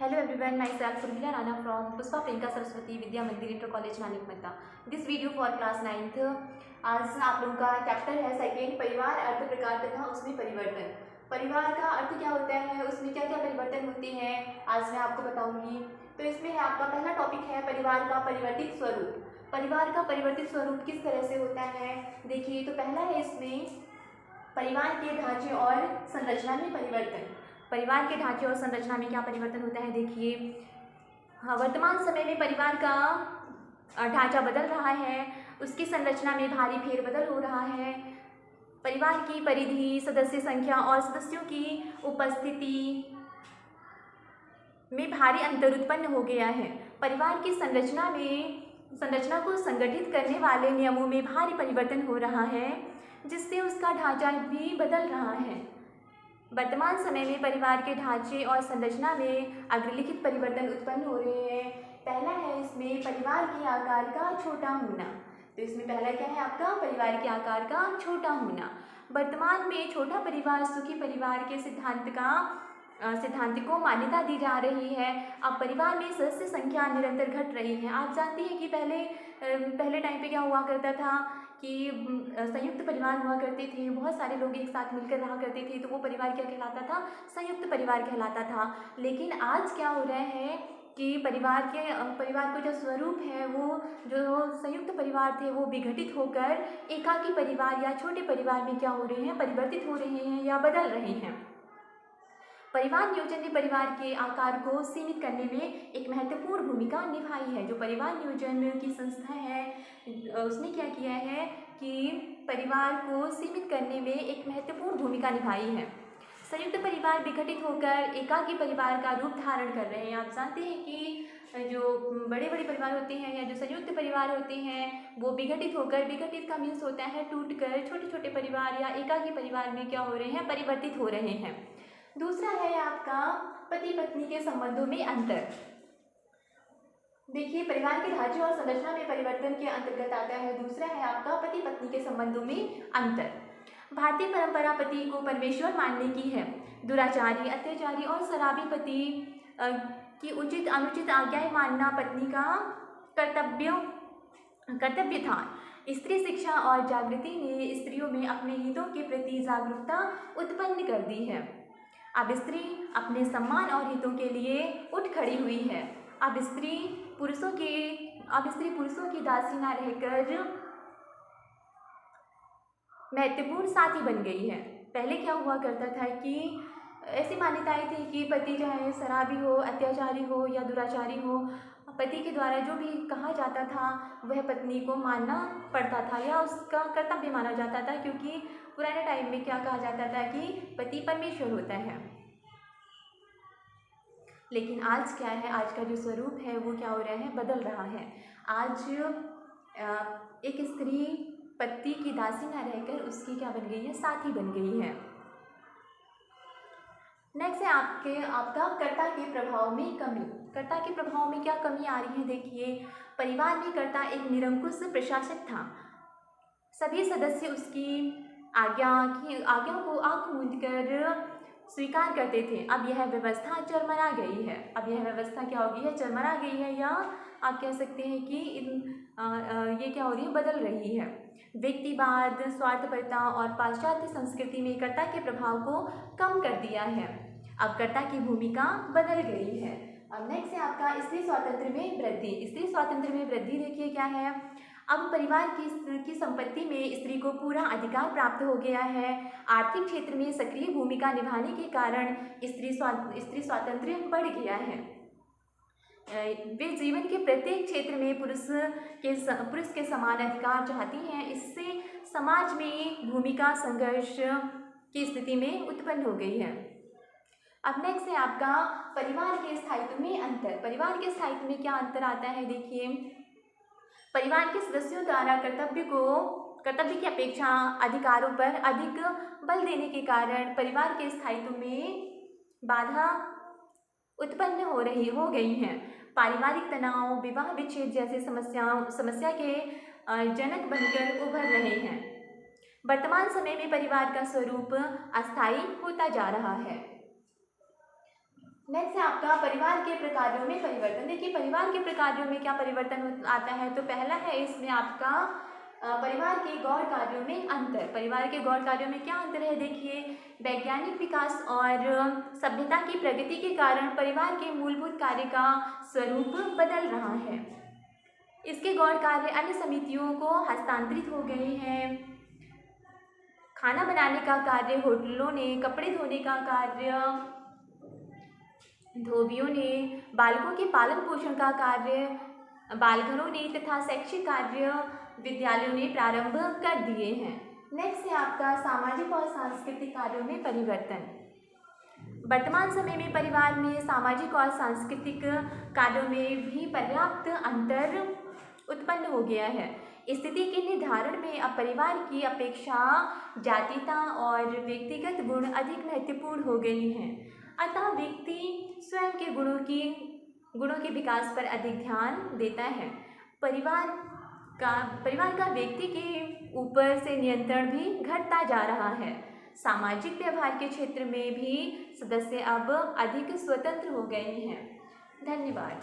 Hello everyone, myself Urmila Rana from Puspa Priyanka Saraswati Vidya Mandir Inter College Nanakmatta. This video for class 9th। आज आप लोगों का chapter है second, परिवार अर्थ प्रकार तथा उसमें परिवर्तन। परिवार का अर्थ क्या होता है, उसमें क्या क्या परिवर्तन होते हैं, आज मैं आपको बताऊंगी। तो इसमें है आपका पहला टॉपिक है परिवार का परिवर्तित स्वरूप। परिवार का परिवर्तित स्वरूप किस तरह से होता है, देखिए। तो पहला है इसमें परिवार के ढांचे और संरचना में परिवर्तन। परिवार के ढांचे और संरचना में क्या परिवर्तन होता है, देखिए। हाँ, वर्तमान समय में परिवार का ढांचा बदल रहा है, उसकी संरचना में भारी फेरबदल हो रहा है। परिवार की परिधि, सदस्य संख्या और सदस्यों की उपस्थिति में भारी अंतर उत्पन्न हो गया है। परिवार की संरचना को संगठित करने वाले नियमों में भारी परिवर्तन हो रहा है, जिससे उसका ढांचा भी बदल रहा है। वर्तमान समय में परिवार के ढांचे और संरचना में अग्रलिखित परिवर्तन उत्पन्न हो रहे हैं। पहला है इसमें परिवार के आकार का छोटा होना। तो इसमें पहला क्या है आपका, परिवार के आकार का छोटा होना। वर्तमान में छोटा परिवार सुखी परिवार के सिद्धांत को मान्यता दी जा रही है। अब परिवार में सदस्य संख्या निरंतर घट रही है। आप जानते हैं कि पहले टाइम पे क्या हुआ करता था कि संयुक्त परिवार हुआ करते थे, बहुत सारे लोग एक साथ मिलकर रहा करते थे, तो वो परिवार क्या कहलाता था, संयुक्त परिवार कहलाता था। लेकिन आज क्या हो रहा है कि परिवार को जो स्वरूप है, वो जो संयुक्त परिवार थे वो विघटित होकर एकाकी परिवार या छोटे परिवार में क्या हो रहे हैं, परिवर्तित हो रहे हैं या बदल रहे हैं। परिवार नियोजन ने परिवार के आकार को सीमित करने में एक महत्वपूर्ण भूमिका निभाई है। जो परिवार नियोजन की संस्था है, उसने क्या किया है कि परिवार को सीमित करने में एक महत्वपूर्ण भूमिका निभाई है। संयुक्त परिवार विघटित होकर एकाकी परिवार का रूप धारण कर रहे हैं। आप जानते हैं कि जो बड़े बड़े परिवार होते हैं या जो संयुक्त परिवार होते हैं, वो विघटित का मीन्स होता है टूटकर छोटे छोटे परिवार या एकाकी परिवार में क्या हो रहे हैं, परिवर्तित हो रहे हैं। दूसरा है आपका पति पत्नी के संबंधों में अंतर। देखिए, परिवार के ढांचे और संरचना में परिवर्तन के अंतर्गत आता है। दूसरा है आपका पति पत्नी के संबंधों में अंतर। भारतीय परंपरा पति को परमेश्वर मानने की है। दुराचारी, अत्याचारी और शराबी पति की उचित अनुचित आज्ञाएं मानना पत्नी का कर्तव्य था। स्त्री शिक्षा और जागृति ने स्त्रियों में अपने हितों के प्रति जागरूकता उत्पन्न कर दी है। अब स्त्री अपने सम्मान और हितों के लिए उठ खड़ी हुई है। अब स्त्री पुरुषों की दासी न रहकर महत्वपूर्ण साथी बन गई है। पहले क्या हुआ करता था कि ऐसी मान्यताएं थी कि पति चाहे शराबी हो, अत्याचारी हो या दुराचारी हो, पति के द्वारा जो भी कहा जाता था वह पत्नी को मानना पड़ता था या उसका कर्तव्य माना जाता था, क्योंकि पुराने टाइम में क्या कहा जाता था कि पति परमेश्वर होता है। लेकिन आज क्या है, आज का जो स्वरूप है वो क्या हो रहा है, बदल रहा है। आज एक स्त्री पति की दासी न रहकर उसकी क्या बन गई है, साथी बन गई है। नेक्स्ट है आपका कर्ता के प्रभाव में कमी। कर्ता के प्रभाव में क्या कमी आ रही है, देखिए। परिवार में कर्ता एक निरंकुश प्रशासक था। सभी सदस्य उसकी आज्ञा को आंख मूंद कर स्वीकार करते थे। अब यह व्यवस्था चरमरा गई है। अब यह व्यवस्था क्या हो गई है, चरमरा गई है, या आप कह सकते हैं कि ये क्या हो रही है, बदल रही है। व्यक्तिवाद, स्वार्थपरता और पाश्चात्य संस्कृति में कर्ता के प्रभाव को कम कर दिया है। अब कर्ता की भूमिका बदल गई है। अब नेक्स्ट है आपका स्त्री स्वातंत्र्य में वृद्धि। स्त्री स्वातंत्र्य में वृद्धि देखिए क्या है। अब परिवार की संपत्ति में स्त्री को पूरा अधिकार प्राप्त हो गया है। आर्थिक क्षेत्र में सक्रिय भूमिका निभाने के कारण स्त्री स्वातंत्र्य बढ़ गया है। वे जीवन के प्रत्येक क्षेत्र में पुरुष के समान अधिकार चाहती हैं। इससे समाज में भूमिका संघर्ष की स्थिति में उत्पन्न हो गई है। अब नेक्स्ट है आपका परिवार के स्थायित्व में अंतर। परिवार के स्थायित्व में क्या अंतर आता है, देखिए। परिवार के सदस्यों द्वारा कर्तव्य की अपेक्षा अधिकारों पर अधिक बल देने के कारण परिवार के स्थायित्व में बाधा उत्पन्न हो गई हैं। पारिवारिक तनाव, विवाह विच्छेद जैसे समस्या के जनक बनकर उभर रहे हैं। वर्तमान समय में परिवार का स्वरूप अस्थायी होता जा रहा है। नेक्स्ट है आपका परिवार के प्रकारों में परिवर्तन। देखिए परिवार के प्रकारों में क्या परिवर्तन आता है, तो पहला है इसमें आपका परिवार के गौर कार्यों में अंतर। परिवार के गौर कार्यों में क्या अंतर है, देखिए वैज्ञानिक विकास और सभ्यता की प्रगति के कारण परिवार के मूलभूत कार्य का स्वरूप बदल रहा है। इसके गौर कार्य अन्य समितियों को हस्तांतरित हो गए हैं। खाना बनाने का कार्य होटलों ने, कपड़े धोने का कार्य धोबियों ने, बालकों के पालन पोषण का कार्य बालघरों ने तथा शैक्षिक कार्य विद्यालयों ने प्रारंभ कर दिए हैं। नेक्स्ट है आपका सामाजिक और सांस्कृतिक कार्यों में परिवर्तन। वर्तमान समय में परिवार में सामाजिक और सांस्कृतिक कार्यों में भी पर्याप्त अंतर उत्पन्न हो गया है। स्थिति के निर्धारण में अब परिवार की अपेक्षा जातीयता और व्यक्तिगत गुण अधिक महत्वपूर्ण हो गई हैं। अतः व्यक्ति स्वयं के गुणों के विकास पर अधिक ध्यान देता है। परिवार का व्यक्ति के ऊपर से नियंत्रण भी घटता जा रहा है। सामाजिक व्यवहार के क्षेत्र में भी सदस्य अब अधिक स्वतंत्र हो गए हैं। धन्यवाद।